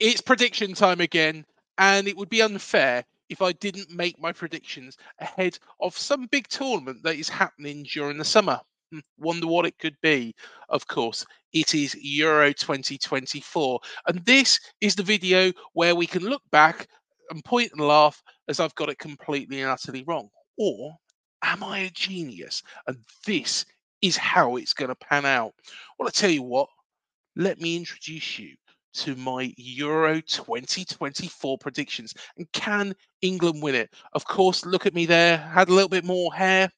It's prediction time again, and it would be unfair if I didn't make my predictions ahead of some big tournament that is happening during the summer. Wonder what it could be. Of course, it is Euro 2024, and this is the video where we can look back and point and laugh as I've got it completely and utterly wrong. Or am I a genius? And this is how it's going to pan out. Well, I tell you what, let me introduce you to my Euro 2024 predictions. And can England win it? Of course, look at me there. Had a little bit more hair,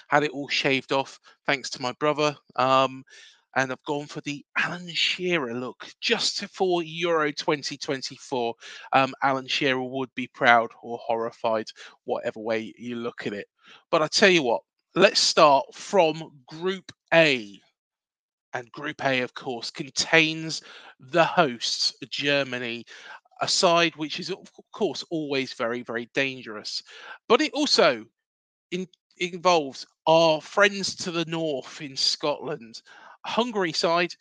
had it all shaved off, thanks to my brother. And I've gone for the Alan Shearer look just for Euro 2024. Alan Shearer would be proud or horrified, whatever way you look at it. But I tell you what, let's start from Group A. And Group A, of course, contains the hosts, Germany, a side which is, of course, always very, very dangerous. But it also in, involves our friends to the north in Scotland, Hungary side,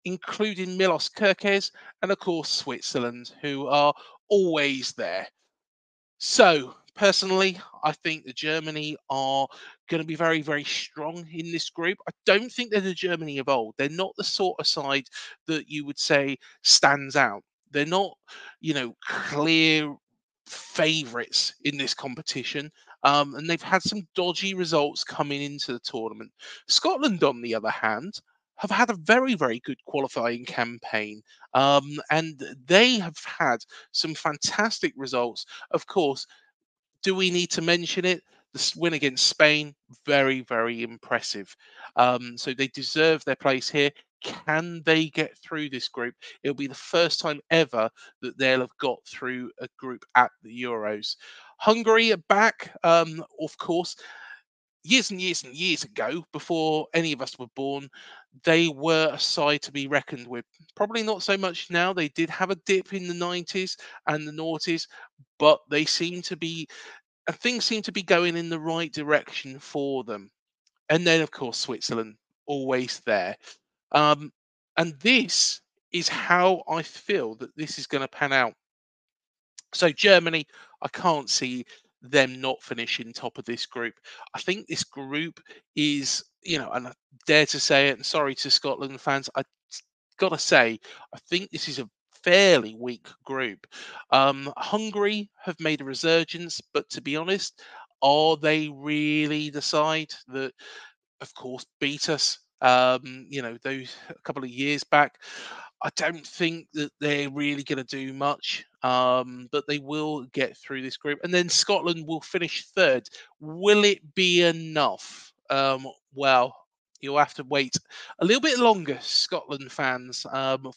including Milos Kerkez, and of course, Switzerland, who are always there. So, personally, I think that Germany are going to be very, very strong in this group. I don't think they're the Germany of old. They're not the sort of side that you would say stands out. They're not, clear favourites in this competition. And they've had some dodgy results coming into the tournament. Scotland, on the other hand, have had a very, very good qualifying campaign. And they have had some fantastic results. Of course, do we need to mention it? The win against Spain, very, very impressive. So they deserve their place here. Can they get through this group? It'll be the first time ever that they'll have got through a group at the Euros. Hungary are back, of course. Years and years and years ago, before any of us were born, they were a side to be reckoned with. Probably not so much now. They did have a dip in the 90s and the noughties, but they seem to be things seem to be going in the right direction for them. And then, of course, Switzerland, always there. Um, and this is how I feel that this is going to pan out. So, Germany, I can't see them not finishing top of this group. I think this group is, and I dare to say it, and sorry to Scotland fans, I got to say, I think this is a fairly weak group. Hungary have made a resurgence, but to be honest, are they really the side that, of course, beat us? Those a couple of years back. I don't think that they're really going to do much, but they will get through this group, and then Scotland will finish third. Will it be enough? Well, you'll have to wait a little bit longer, Scotland fans,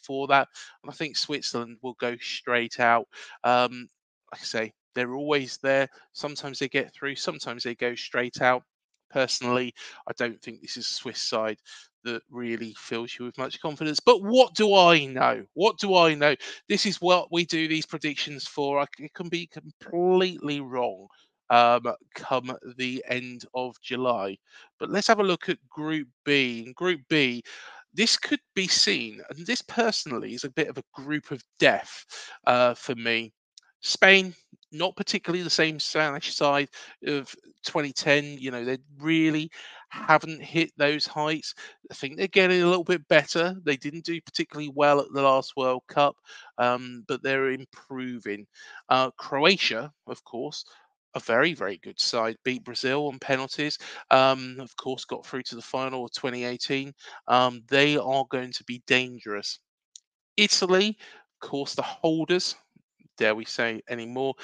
for that. And I think Switzerland will go straight out. Like I say, they're always there. Sometimes they get through, sometimes they go straight out. Personally, I don't think this is a Swiss side that really fills you with much confidence. But what do I know? What do I know? This is what we do these predictions for. It can be completely wrong come the end of July. But let's have a look at Group B. In Group B, this could be seen, and this personally is a bit of a group of death for me. Spain, not particularly the same Spanish side of 2010. They really haven't hit those heights. I think they're getting a little bit better. They didn't do particularly well at the last World Cup, but they're improving. Croatia, of course, a very, very good side, beat Brazil on penalties. Of course, got through to the final of 2018. They are going to be dangerous. Italy, of course, the holders, dare we say anymore,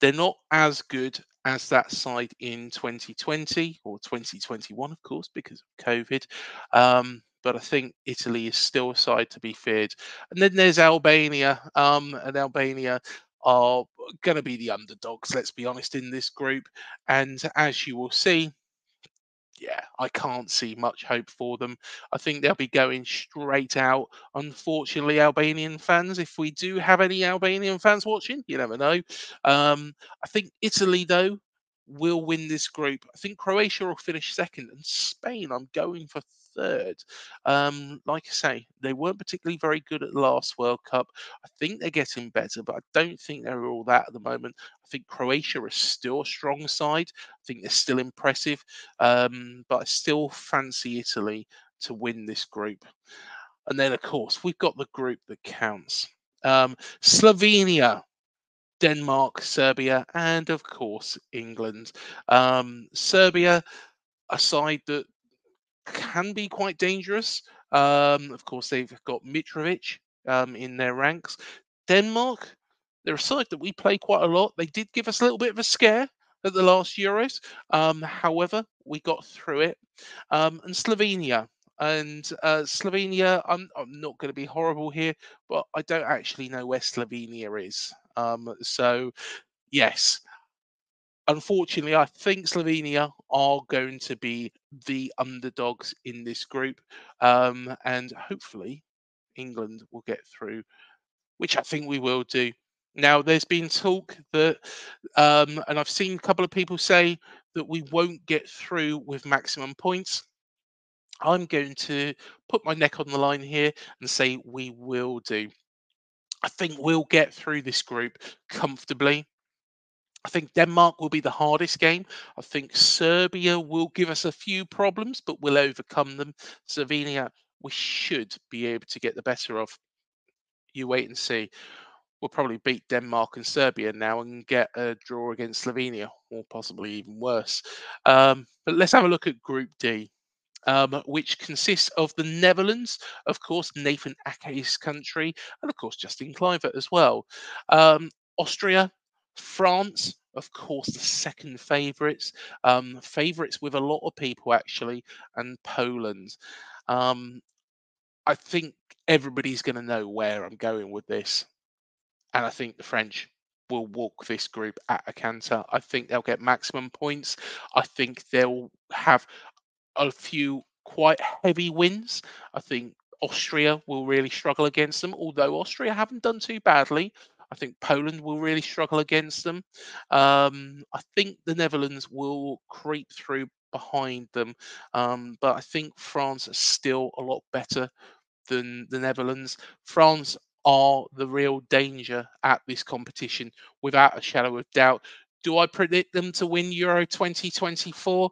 they're not as good as that side in 2020 or 2021, of course, because of COVID. But I think Italy is still a side to be feared. And then there's Albania, and Albania are going to be the underdogs, let's be honest, in this group. And as you will see, yeah, I can't see much hope for them. I think they'll be going straight out. Unfortunately, Albanian fans, if we do have any Albanian fans watching, you never know. I think Italy, though, will win this group. I think Croatia will finish second, and Spain, I'm going for third. Like I say, they weren't particularly very good at the last World Cup. I think they're getting better, but I don't think they're all that at the moment. I think Croatia is still a strong side. I think they're still impressive, but I still fancy Italy to win this group. And then, of course, we've got the group that counts. Slovenia, Denmark, Serbia, and of course England. Serbia, a side that can be quite dangerous. Of course, they've got Mitrovic in their ranks. Denmark, they're a side that we play quite a lot. They did give us a little bit of a scare at the last Euros. However, we got through it. And Slovenia. And Slovenia, I'm not going to be horrible here, but I don't actually know where Slovenia is. So, yes, unfortunately, I think Slovenia are going to be the underdogs in this group. And hopefully, England will get through, which I think we will do. Now, there's been talk that, and I've seen a couple of people say that we won't get through with maximum points. I'm going to put my neck on the line here and say we will do. I think we'll get through this group comfortably. I think Denmark will be the hardest game. I think Serbia will give us a few problems, but we'll overcome them. Slovenia, we should be able to get the better of. You wait and see. We'll probably beat Denmark and Serbia now and get a draw against Slovenia, or possibly even worse. But let's have a look at Group D. Which consists of the Netherlands, of course, Nathan Ake's country, and of course, Justin Kluivert as well. Austria, France, of course, the second favourites, favourites with a lot of people actually, and Poland. Um, I think everybody's going to know where I'm going with this, and I think the French will walk this group at a canter. I think they'll get maximum points. I think they'll have a few quite heavy wins. I think Austria will really struggle against them, although Austria haven't done too badly. I think Poland will really struggle against them. I think the Netherlands will creep through behind them, but I think France is still a lot better than the Netherlands. France are the real danger at this competition, without a shadow of doubt. Do I predict them to win Euro 2024?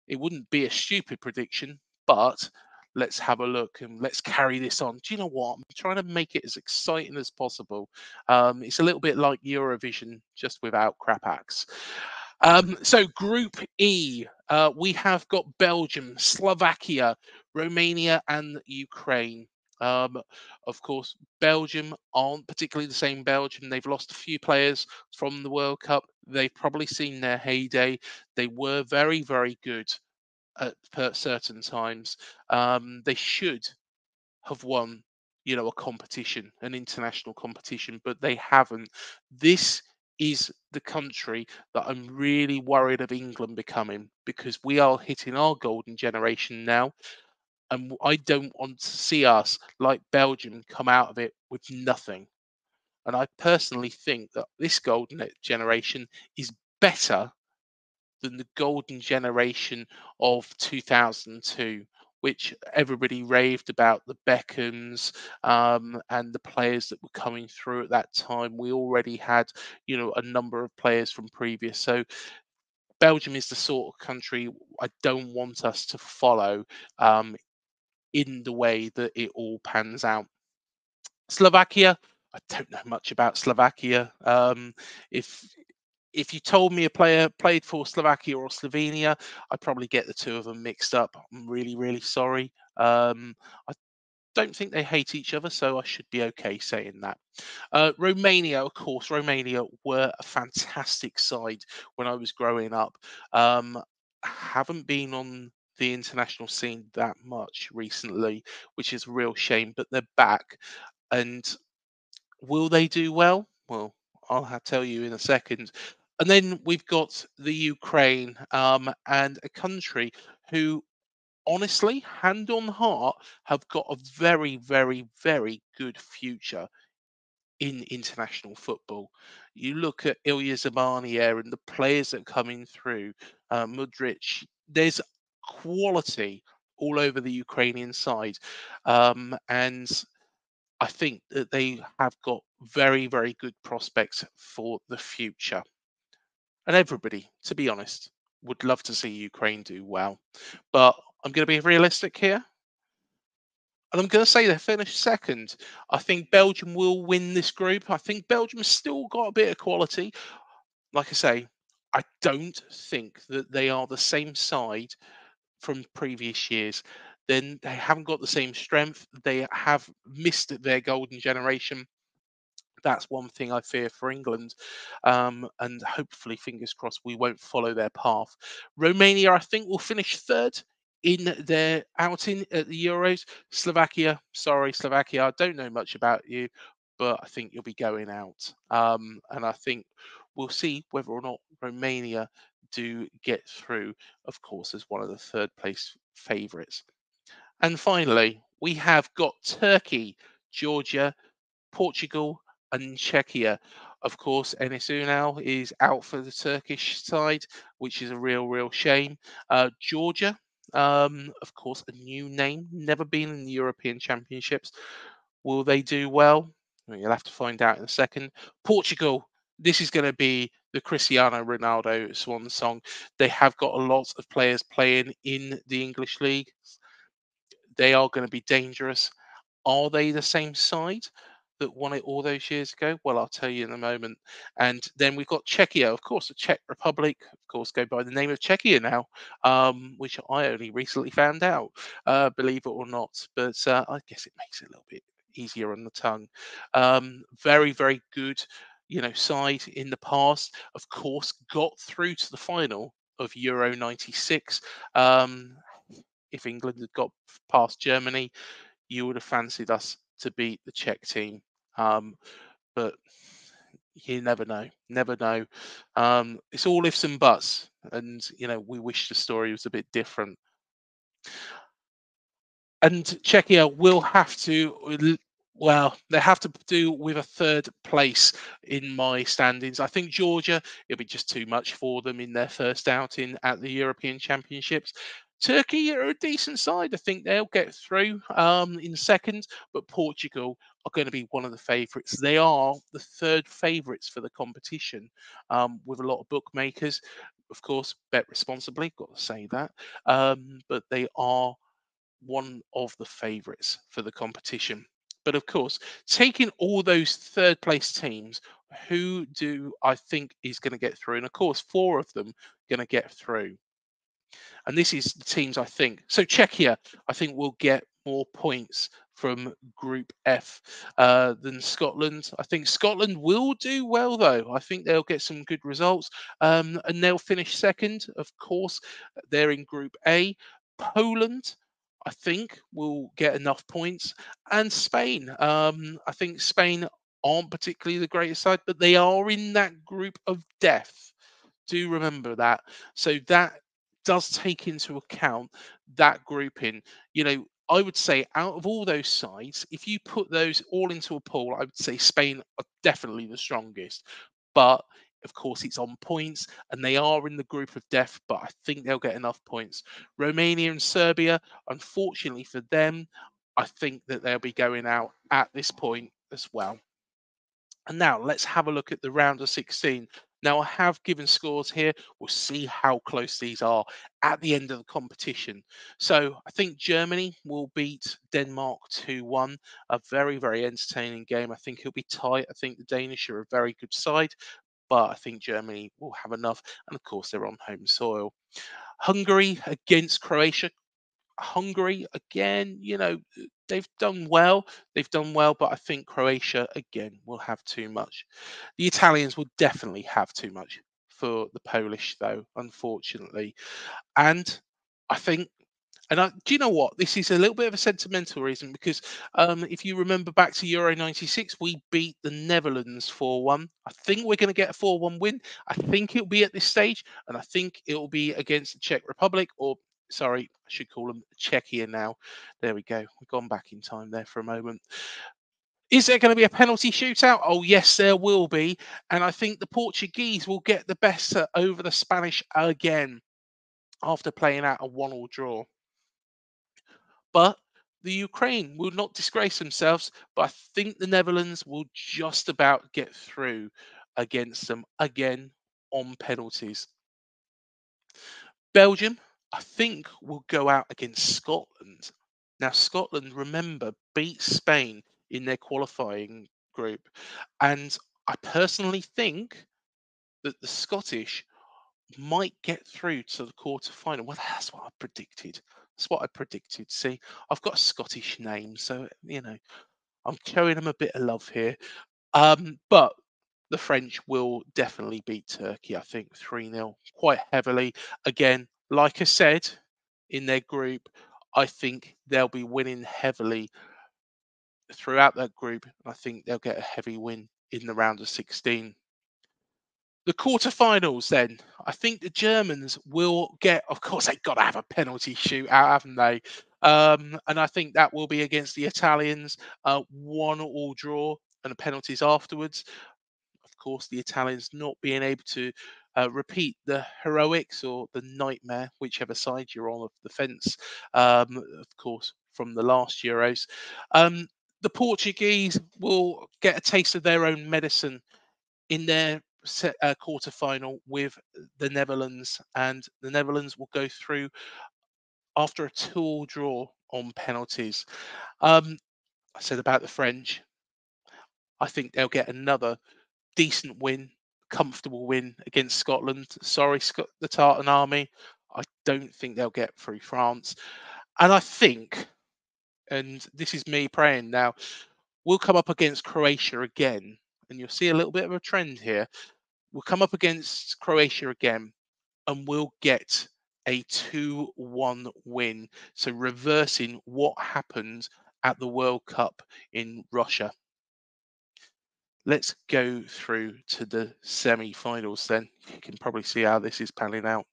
It wouldn't be a stupid prediction, but let's have a look and let's carry this on. Do you know what? I'm trying to make it as exciting as possible. It's a little bit like Eurovision, just without crap acts. So, Group E, we have got Belgium, Slovakia, Romania, and Ukraine. Um, of course, Belgium aren't particularly the same Belgium. They've lost a few players from the World Cup. They've probably seen their heyday. They were very, very good at certain times. They should have won, a competition, an international competition, but they haven't. This is the country that I'm really worried of England becoming, because we are hitting our golden generation now. And I don't want to see us, like Belgium, come out of it with nothing. And I personally think that this golden generation is better than the golden generation of 2002, which everybody raved about, the Beckhams, and the players that were coming through at that time. We already had, a number of players from previous. So Belgium is the sort of country I don't want us to follow, in the way that it all pans out. Slovakia, I don't know much about Slovakia. If if you told me a player played for Slovakia or Slovenia, I'd probably get the two of them mixed up. I'm really, really sorry. I don't think they hate each other, so I should be okay saying that. Romania, of course, Romania were a fantastic side when I was growing up. Haven't been on the international scene that much recently, which is a real shame, but they're back. And will they do well? Well, tell you in a second. And then we've got the Ukraine, and a country who, honestly, hand on heart, have got a very, very, very good future in international football. You look at Ilya Zamania and the players that are coming through, Mudric, there's quality all over the Ukrainian side. And I think that they have got very, very good prospects for the future. And everybody, to be honest, would love to see Ukraine do well. But I'm going to be realistic here. And I'm going to say they finished second. I think Belgium will win this group. I think Belgium's still got a bit of quality. Like I say, I don't think that they are the same side from previous years. Then they haven't got the same strength. They have missed their golden generation. That's one thing I fear for England. And hopefully, fingers crossed, we won't follow their path. Romania, I think, will finish third in their outing at the Euros. Slovakia, sorry, Slovakia, I don't know much about you, but I think you'll be going out. And I think we'll see whether or not Romania do get through, of course, as one of the third place favourites. And finally, we have got Turkey, Georgia, Portugal and Czechia. Of course, Enes Ünal is out for the Turkish side, which is a real shame. Georgia, of course, a new name, never been in the European Championships. Will they do well? Well, you'll have to find out in a second. Portugal, this is going to be the Cristiano Ronaldo swan song. They have got a lot of players playing in the English league. They are going to be dangerous. Are they the same side that won it all those years ago? Well, I'll tell you in a moment. And then we've got Czechia, of course, the Czech Republic, of course, go by the name of Czechia now, which I only recently found out, believe it or not. But I guess it makes it a little bit easier on the tongue. Very good, side in the past. Of course, got through to the final of Euro '96. If England had got past Germany, you would have fancied us to beat the Czech team. But you never know. Never know. It's all ifs and buts. And, we wish the story was a bit different. And Czechia will have to, well, they have to do with a third place in my standings. I think Georgia, it'll be just too much for them in their first outing at the European Championships. Turkey are a decent side. I think they'll get through in second, but Portugal are going to be one of the favourites. They are the third favourites for the competition with a lot of bookmakers. Of course, bet responsibly, got to say that. But they are one of the favourites for the competition. But of course, taking all those third place teams, who do I think is going to get through? And of course, four of them going to get through. And this is the teams I think. So Czechia, I think, will get more points from Group F than Scotland. I think Scotland will do well, though. I think they'll get some good results and they'll finish second. Of course, they're in Group A. Poland, I think, will get enough points. And Spain, I think Spain aren't particularly the greatest side, but they are in that group of death. Do remember that. So that does take into account that grouping. I would say out of all those sides, if you put those all into a pool, I would say Spain are definitely the strongest. But of course, it's on points and they are in the group of death, but I think they'll get enough points. Romania and Serbia, unfortunately for them, I think that they'll be going out at this point as well. And now let's have a look at the round of 16. Now, I have given scores here. We'll see how close these are at the end of the competition. So I think Germany will beat Denmark 2-1. A very entertaining game. I think it'll be tight. I think the Danish are a very good side, but I think Germany will have enough. And of course, they're on home soil. Hungary against Croatia. Hungary again, they've done well. They've done well, but I think Croatia again will have too much. The Italians will definitely have too much for the Polish, though, unfortunately. And I think, do you know what? This is a little bit of a sentimental reason because if you remember back to Euro '96, we beat the Netherlands 4-1. I think we're going to get a 4-1 win. I think it'll be at this stage, and I think it'll be against the Czech Republic, or sorry, I should call them Czechia now. There we go. We've gone back in time there for a moment. Is there going to be a penalty shootout? Oh, yes, there will be. And I think the Portuguese will get the better over the Spanish again after playing out a 1-1 draw. But the Ukraine will not disgrace themselves. But I think the Netherlands will just about get through against them again on penalties. Belgium, I think, will go out against Scotland. Now, Scotland, remember, beat Spain in their qualifying group. And I personally think that the Scottish might get through to the quarter-final. Well, that's what I predicted. That's what I predicted. See, I've got a Scottish name, so, I'm showing them a bit of love here. But the French will definitely beat Turkey, I think, 3-0 quite heavily. Again, like I said, in their group, I think they'll be winning heavily throughout that group. I think they'll get a heavy win in the round of 16. The quarterfinals, then, I think the Germans will get, of course, they've got to have a penalty shootout, haven't they? And I think that will be against the Italians, 1-1 draw and the penalties afterwards. Of course, the Italians not being able to repeat the heroics or the nightmare, whichever side you're on of the fence, of course, from the last Euros. Um, the Portuguese will get a taste of their own medicine in their quarter final with the Netherlands, and the Netherlands will go through after a 2-2 draw on penalties. I said about the French, I think they'll get another decent win, comfortable win against Scotland. Sorry, the Tartan Army. I don't think they'll get through France. And I think, and this is me praying now, we'll come up against Croatia again. And you'll see a little bit of a trend here. We'll come up against Croatia again and we'll get a 2-1 win. So reversing what happened at the World Cup in Russia. Let's go through to the semi-finals then. You can probably see how this is panning out.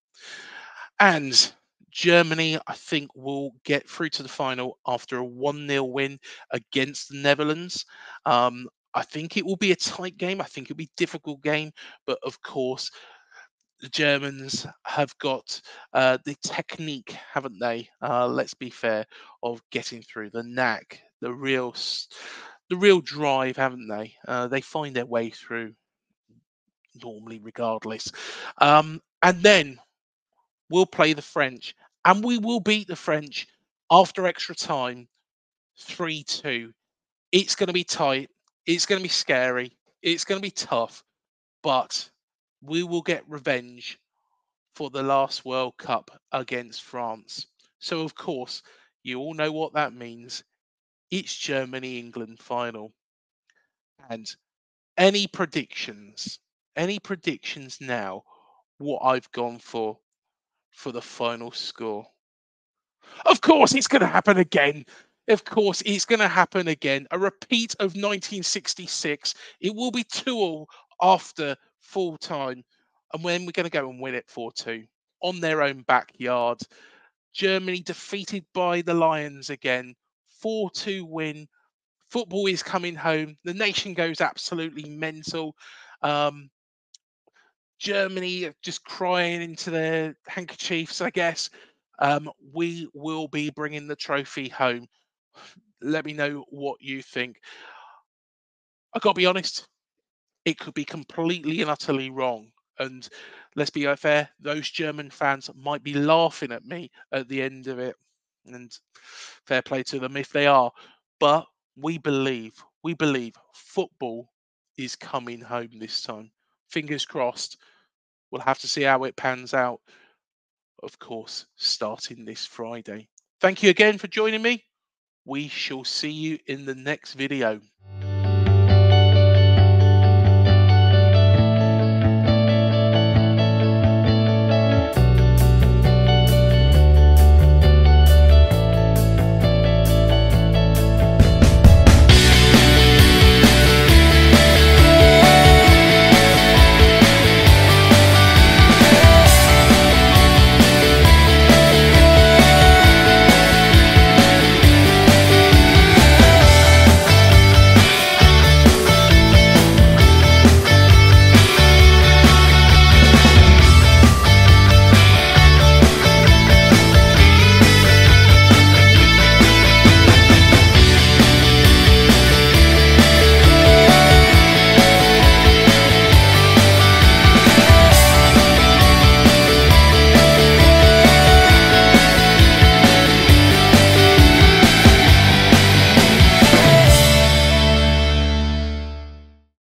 And Germany, I think, will get through to the final after a 1-0 win against the Netherlands. I think it will be a tight game. I think it'll be a difficult game. But of course, the Germans have got the technique, haven't they? Let's be fair, of getting through the knack, the real drive, haven't they? They find their way through normally, regardless. And then we'll play the French, and we will beat the French after extra time, 3-2. It's going to be tight. It's going to be scary. It's going to be tough, but we will get revenge for the last World Cup against France. So, of course, you all know what that means. It's Germany England final. And any predictions? Any predictions now? What I've gone for the final score? Of course, it's going to happen again. Of course, it's going to happen again. A repeat of 1966. It will be 2-2 after full time. And when we're going to go and win it 4-2 on their own backyard. Germany defeated by the Lions again. 4-2 win. Football is coming home. The nation goes absolutely mental. Um, Germany just crying into their handkerchiefs, I guess. We will be bringing the trophy home. Let me know what you think. I got to be honest, it could be completely and utterly wrong. And let's be fair, those German fans might be laughing at me at the end of it. And fair play to them if they are. But we believe football is coming home this time. Fingers crossed. We'll have to see how it pans out, of course, starting this Friday. Thank you again for joining me. We shall see you in the next video.